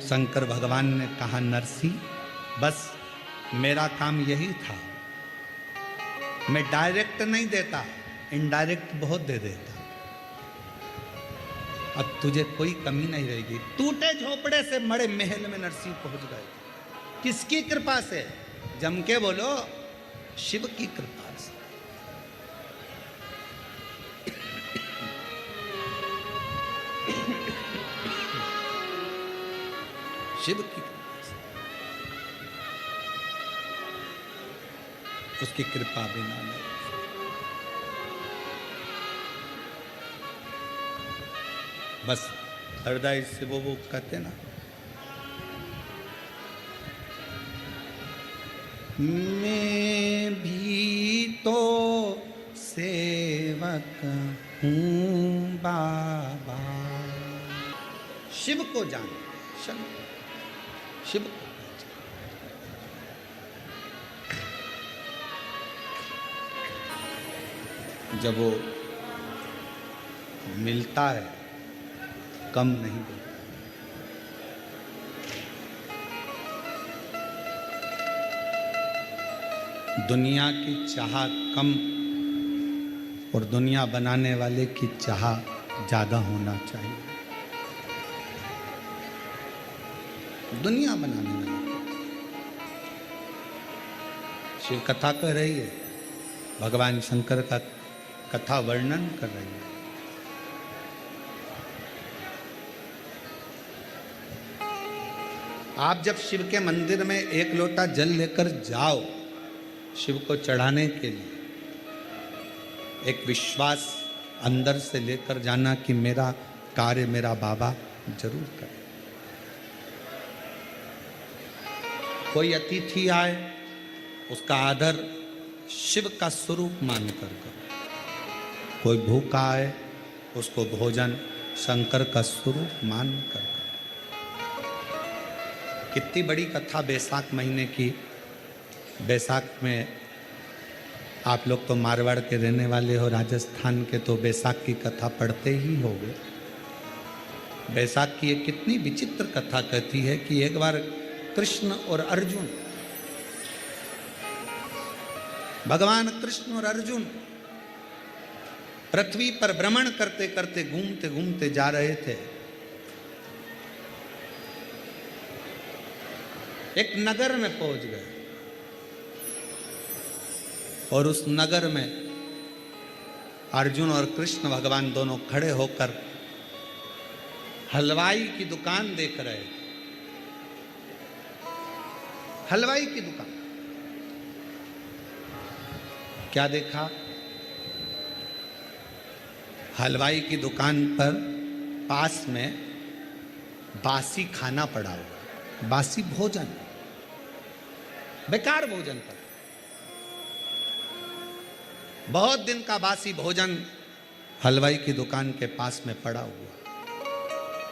शंकर भगवान ने कहा, नरसी बस मेरा काम यही था, मैं डायरेक्ट नहीं देता, इनडायरेक्ट बहुत दे देता, अब तुझे कोई कमी नहीं रहेगी। टूटे झोपड़े से मड़े महल में नरसिंह पहुंच गए। किसकी कृपा से? जम के बोलो, शिव की कृपा से। शिव की कृपा से, उसकी कृपा बिना नहीं। बस हृदय से वो कहते ना, मैं भी तो सेवक हूँ बाबा। शिव को जान, शिव को जब वो मिलता है कम नहीं देता। दुनिया की चाह कम और दुनिया बनाने वाले की चाह ज्यादा होना चाहिए। दुनिया बनाने वाले शिव कथा कर रही है, भगवान शंकर का कथा वर्णन कर रही है। आप जब शिव के मंदिर में एक लोटा जल लेकर जाओ शिव को चढ़ाने के लिए, एक विश्वास अंदर से लेकर जाना कि मेरा कार्य मेरा बाबा जरूर करे। कोई अतिथि आए उसका आदर शिव का स्वरूप मानकर करो। कोई भूखा आए उसको भोजन शंकर का स्वरूप मानकर करो। कितनी बड़ी कथा बैसाख महीने की। बैसाख में आप लोग तो मारवाड़ के रहने वाले हो, राजस्थान के, तो बैसाख की कथा पढ़ते ही होंगे। बैसाख की एक कितनी विचित्र कथा कहती है कि एक बार कृष्ण और अर्जुन, भगवान कृष्ण और अर्जुन पृथ्वी पर भ्रमण करते करते घूमते घूमते जा रहे थे। एक नगर में पहुंच गए और उस नगर में अर्जुन और कृष्ण भगवान दोनों खड़े होकर हलवाई की दुकान देख रहे थे। हलवाई की दुकान। क्या देखा? हलवाई की दुकान पर पास में बासी खाना पड़ा हुआ, बासी भोजन, बेकार भोजन पर। बहुत दिन का बासी भोजन हलवाई की दुकान के पास में पड़ा हुआ,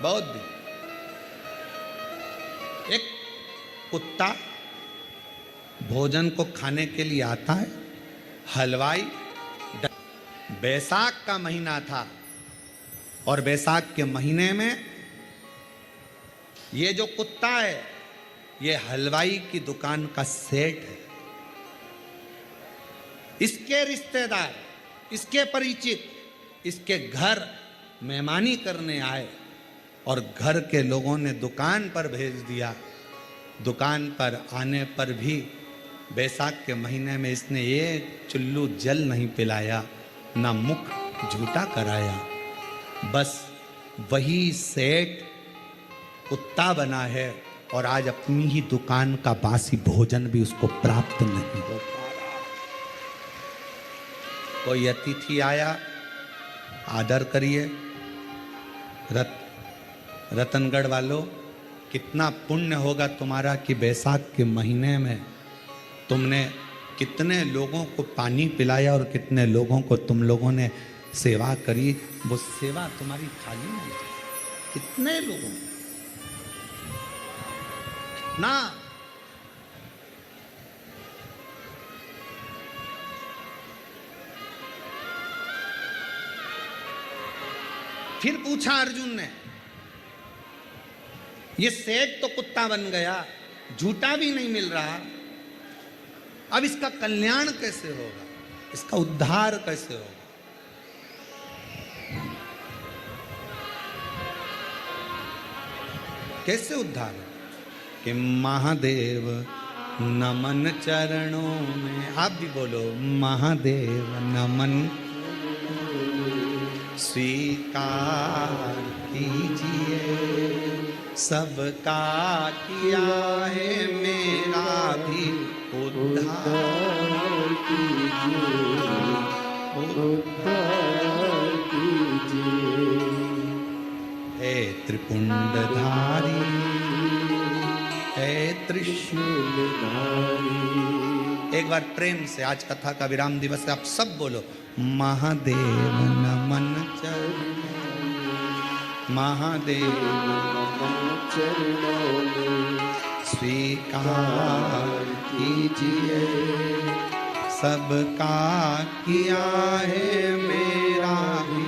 बहुत दिन। एक कुत्ता भोजन को खाने के लिए आता है। हलवाई, बैसाख का महीना था और बैसाख के महीने में ये जो कुत्ता है ये हलवाई की दुकान का सेठ है। इसके रिश्तेदार, इसके परिचित इसके घर मेहमानी करने आए और घर के लोगों ने दुकान पर भेज दिया। दुकान पर आने पर भी बैसाख के महीने में इसने एक चुल्लू जल नहीं पिलाया, ना मुख झूठा कराया। बस वही सेठ कुत्ता बना है और आज अपनी ही दुकान का बासी भोजन भी उसको प्राप्त नहीं हो पा रहा। कोई अतिथि आया, आदर करिए। रतनगढ़ वालों, कितना पुण्य होगा तुम्हारा कि बैसाख के महीने में तुमने कितने लोगों को पानी पिलाया और कितने लोगों को तुम लोगों ने सेवा करी। वो सेवा तुम्हारी खाली नहीं जाए। कितने लोगों ना। फिर पूछा अर्जुन ने, ये सेठ तो कुत्ता बन गया, झूठा भी नहीं मिल रहा, अब इसका कल्याण कैसे होगा, इसका उद्धार कैसे होगा? कैसे उद्धार? कि महादेव नमन चरणों में, आप भी बोलो महादेव नमन स्वीकार कीजिए, सबका किया है मेरा भी उद्धार कीजिए, उद्धार कीजिए। हे त्रिपुंडधारी, हे त्रिशूलधारी। एक बार प्रेम से, आज कथा का विराम दिवस है, आप सब बोलो महादेव नमन चरणों, महादेव नमन चरणों में स्वीकार कीजिए, सबका किया है मेरा भी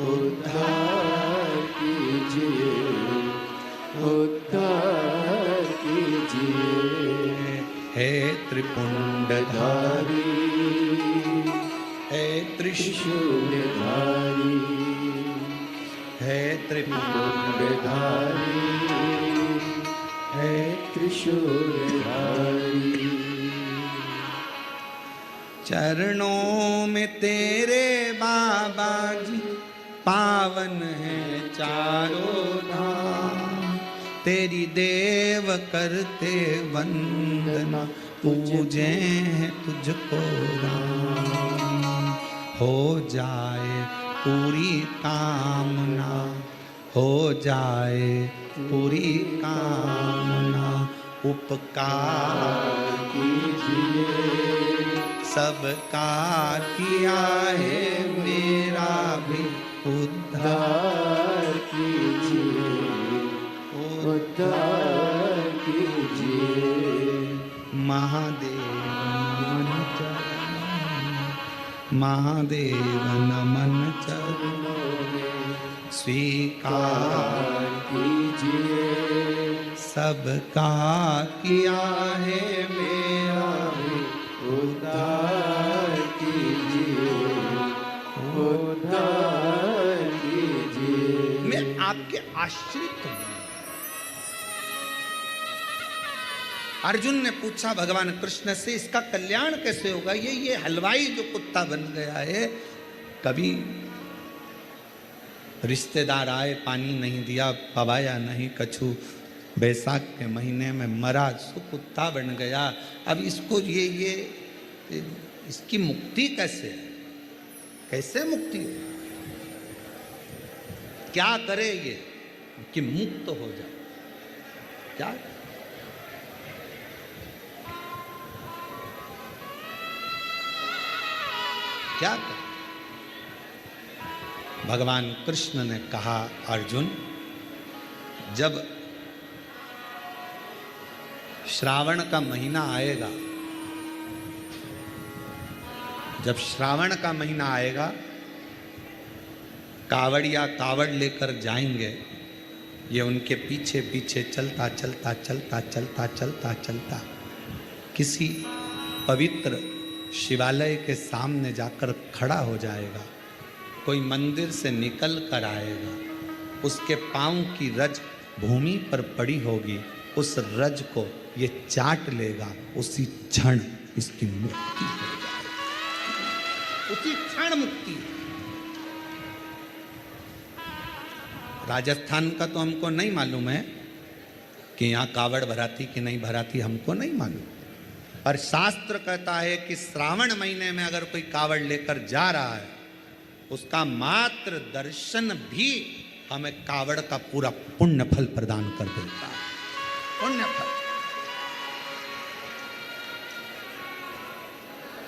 उद्धार कीजिए, उद्धार कीजिए। हे त्रिपुंडधारी, हे त्रिशूलधारी, हे त्रिपुंडधारी, हे त्रिशूलधारी। चरणों में तेरे बाबा जी पावन है चारों धाम, तेरी देव करते वंदना, पूजे हैं तुझको राम। हो जाए पूरी कामना, हो जाए पूरी कामना, उपकार कीजिए, सबका किया है मेरा भी उद्धार कीजिए, उद्धार कीजिए। महादेव नमन चरणों, महादेव नमन चरणों में स्वीकार कीजिए, सबका किया है मेरा भी उद्धार कीजिए, उद्धार कीजिए। मैं आपके आश्रित हूं। अर्जुन ने पूछा भगवान कृष्ण से, इसका कल्याण कैसे होगा? ये हलवाई जो कुत्ता बन गया है, कभी रिश्तेदार आए, पानी नहीं दिया, पवाया नहीं कछु, बैसाख के महीने में मरा, सो कुत्ता बन गया। अब इसको ये इसकी मुक्ति कैसे है? कैसे मुक्ति? क्या करे ये कि मुक्त हो जाए? क्या क्या करे? भगवान कृष्ण ने कहा, अर्जुन, जब श्रावण का महीना आएगा, जब श्रावण का महीना आएगा, कावड़िया कावड़ लेकर जाएंगे, ये उनके पीछे पीछे चलता चलता चलता चलता चलता चलता किसी पवित्र शिवालय के सामने जाकर खड़ा हो जाएगा। कोई मंदिर से निकल कर आएगा, उसके पांव की रज भूमि पर पड़ी होगी, उस रज को ये चाट लेगा, उसी क्षण इसकी मुक्ति हो जाएगी, उसी क्षण मुक्ति। राजस्थान का तो हमको नहीं मालूम है कि यहाँ कावड़ भराती कि नहीं भराती, हमको नहीं मालूम, पर शास्त्र कहता है कि श्रावण महीने में अगर कोई कावड़ लेकर जा रहा है, उसका मात्र दर्शन भी हमें कावड़ का पूरा पुण्य फल प्रदान कर देता है। पुण्य फल।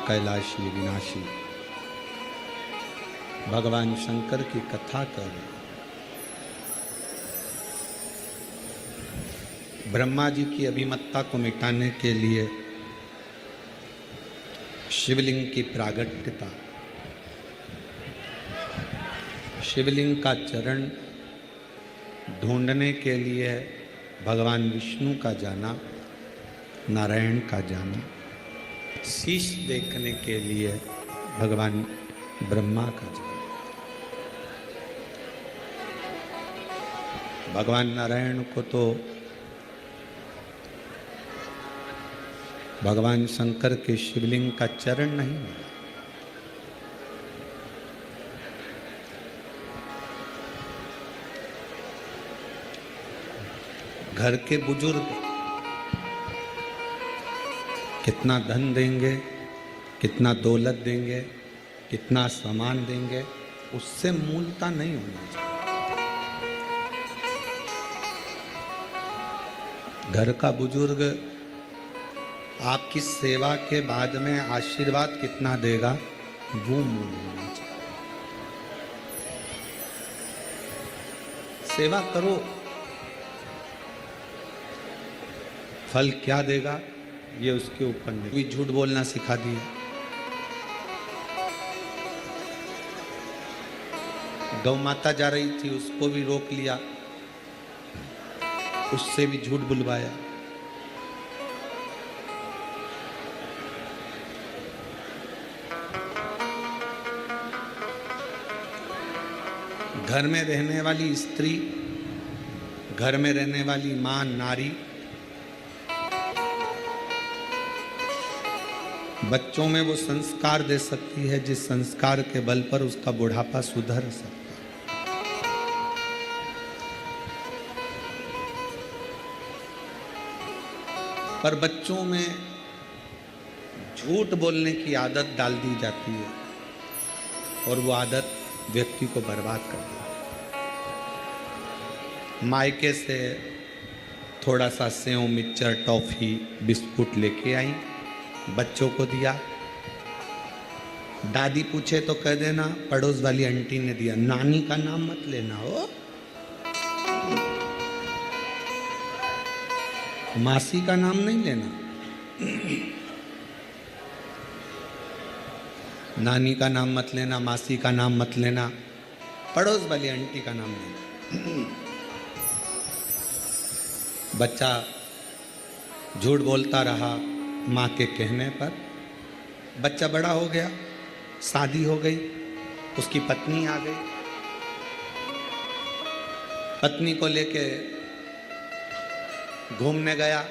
कैलाशी विनाशी भगवान शंकर की कथा कर, ब्रह्मा जी की अभिमत्ता को मिटाने के लिए शिवलिंग की प्रागट्यता, शिवलिंग का चरण ढूंढने के लिए भगवान विष्णु का जाना, नारायण का जाना, शीश देखने के लिए भगवान ब्रह्मा का जाना। भगवान नारायण को तो भगवान शंकर के शिवलिंग का चरण नहीं मिला। घर के बुजुर्ग कितना धन देंगे, कितना दौलत देंगे, कितना सामान देंगे, उससे मूलता नहीं होना चाहिए। घर का बुजुर्ग आपकी सेवा के बाद में आशीर्वाद कितना देगा, वो मूल होना चाहिए। सेवा करो, फल क्या देगा ये उसके ऊपर नहीं। कोई झूठ बोलना सिखा दिया, गौ माता जा रही थी, उसको भी रोक लिया, उससे भी झूठ बुलवाया। घर में रहने वाली स्त्री, घर में रहने वाली मां, नारी बच्चों में वो संस्कार दे सकती है जिस संस्कार के बल पर उसका बुढ़ापा सुधर सकता है। पर बच्चों में झूठ बोलने की आदत डाल दी जाती है और वो आदत व्यक्ति को बर्बाद कर देती है। मायके से थोड़ा सा सेव, मिक्सचर, टॉफी, बिस्कुट लेके आई, बच्चों को दिया। दादी पूछे तो कह देना पड़ोस वाली आंटी ने दिया, नानी का नाम मत लेना हो, मासी का नाम नहीं लेना। नानी का नाम मत लेना, मासी का नाम मत लेना, पड़ोस वाली आंटी का नाम लेना। बच्चा झूठ बोलता रहा माँ के कहने पर। बच्चा बड़ा हो गया, शादी हो गई, उसकी पत्नी आ गई। पत्नी को लेके घूमने गया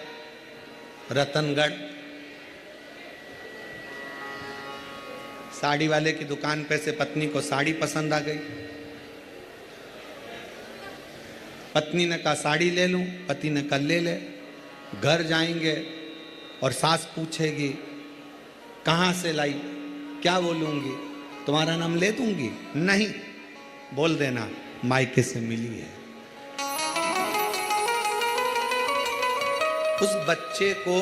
रतनगढ़। साड़ी वाले की दुकान पे से पत्नी को साड़ी पसंद आ गई। पत्नी ने कहा साड़ी ले लूं, पति ने कहा ले ले। घर जाएंगे और सास पूछेगी कहाँ से लाई, क्या बोलूंगी, तुम्हारा नाम ले दूंगी? नहीं, बोल देना मायके से मिली है। उस बच्चे को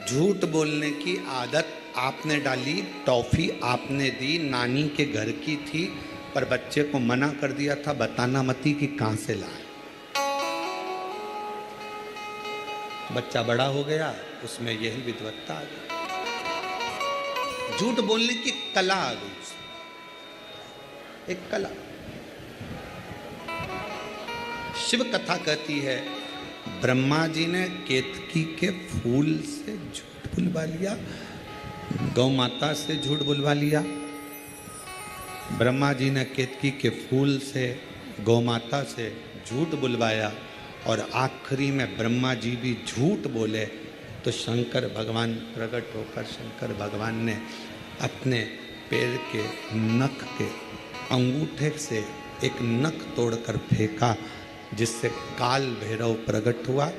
झूठ बोलने की आदत आपने डाली, टॉफी आपने दी, नानी के घर की थी, पर बच्चे को मना कर दिया था, बताना मती कि कहां से लाए। बच्चा बड़ा हो गया, उसमें यही विद्वत्ता आ गई, झूठ बोलने की कला आ गई, एक कला। शिव कथा कहती है ब्रह्मा जी ने केतकी के फूल से झूठ बुलवा लिया, गौ माता से झूठ बुलवा लिया। ब्रह्मा जी ने केतकी के फूल से, गौ माता से झूठ बुलवाया और आखिरी में ब्रह्मा जी भी झूठ बोले तो शंकर भगवान प्रकट होकर शंकर भगवान ने अपने पैर के नख के अंगूठे से एक नख तोड़कर फेंका, जिससे काल भैरव प्रकट हुआ।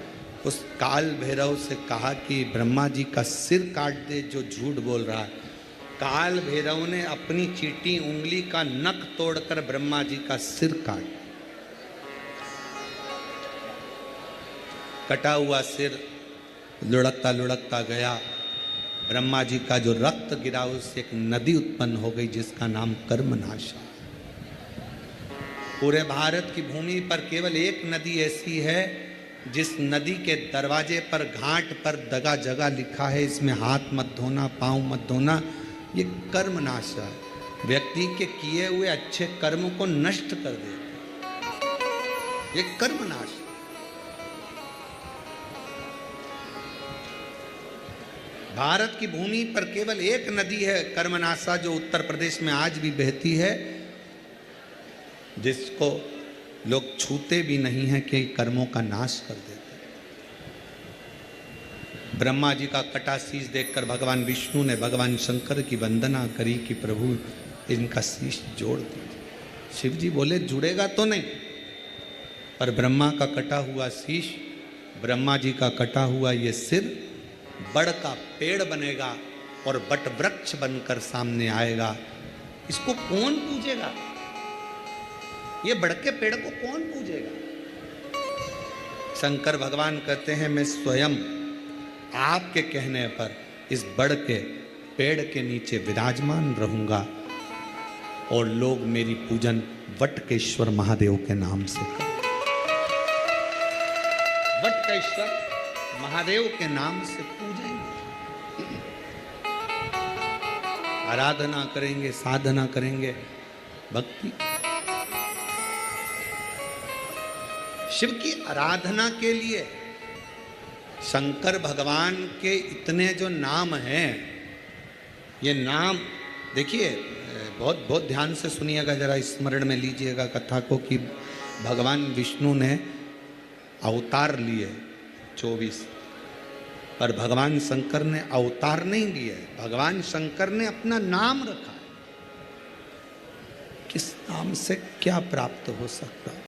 उस काल भैरव से कहा कि ब्रह्मा जी का सिर काट दे जो झूठ बोल रहा है। काल भैरव ने अपनी चीटी उंगली का नख तोड़कर ब्रह्मा जी का सिर काट, कटा हुआ सिर लुढ़कता लुढ़कता गया। ब्रह्मा जी का जो रक्त गिरा उससे एक नदी उत्पन्न हो गई जिसका नाम कर्मनाशा। पूरे भारत की भूमि पर केवल एक नदी ऐसी है जिस नदी के दरवाजे पर, घाट पर जगह जगह लिखा है इसमें हाथ मत धोना, पांव मत धोना। ये कर्मनाशा है, व्यक्ति के किए हुए अच्छे कर्म को नष्ट कर देते, ये कर्मनाश। भारत की भूमि पर केवल एक नदी है कर्मनासा, जो उत्तर प्रदेश में आज भी बहती है, जिसको लोग छूते भी नहीं हैं कि कर्मों का नाश कर देते। ब्रह्मा जी का कटा शीश देखकर भगवान विष्णु ने भगवान शंकर की वंदना करी कि प्रभु इनका शीश जोड़ दीजिए। शिव जी बोले जुड़ेगा तो नहीं, पर ब्रह्मा का कटा हुआ शीश, ब्रह्मा जी का कटा हुआ ये सिर बड़ का पेड़ बनेगा और बट वृक्ष बनकर सामने आएगा। इसको कौन पूजेगा? ये बड़ के पेड़ को कौन पूजेगा? शंकर भगवान कहते हैं मैं स्वयं आपके कहने पर इस बड़ के पेड़ के नीचे विराजमान रहूंगा और लोग मेरी पूजन वटकेश्वर महादेव के नाम से करें। वटकेश्वर महादेव के नाम से पूजेंगे, आराधना करेंगे, साधना करेंगे, भक्ति। शिव की आराधना के लिए शंकर भगवान के इतने जो नाम हैं, ये नाम देखिए, बहुत बहुत ध्यान से सुनिएगा, जरा स्मरण में लीजिएगा कथा को कि भगवान विष्णु ने अवतार लिए 24, पर भगवान शंकर ने अवतार नहीं लिए, भगवान शंकर ने अपना नाम रखा। किस नाम से क्या प्राप्त हो सकता है?